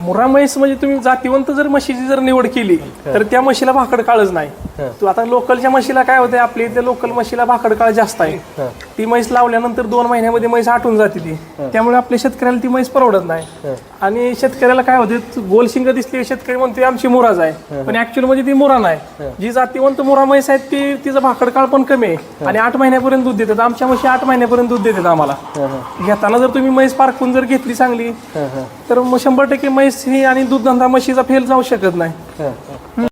मुर्रा म्हैस म्हणजे तुम्ही जातीवंत जर म्हशीची जर निवड केली तर त्या म्हशीला भाकड काळच नाही. तू आता लोकलच्या म्हशीला काय होते, आपली इथे लोकल म्हशीला भाकड काळ जास्त आहे. ती म्हैस लावल्यानंतर 2 महिन्यामध्ये म्हैस आटून जाते ती. त्यामुळे आपल्या शेतकऱ्याला ती म्हैस परवडत नाही. आणि शेतकऱ्याला काय होते, गोलशिंग दिसली शेतकरी म्हणते आमची मुराज आहे, पण ऍक्च्युअल मध्ये ती मुरा नाही. जी जातीवंत मुरा म्हैस आहेत ती तिचं भाकड काळ पण कमी आहे आणि 8 महिन्यापर्यंत दूध देतात. आमच्या म्हशी 8 महिन्यापर्यंत दूध देतात आम्हाला. घेताना जर तुम्ही म्हैस पारखून जर घेतली चांगली तर 100% म्हैस ही आणि दूध धंदा म्हशीचा फेल जाऊ शकत नाही.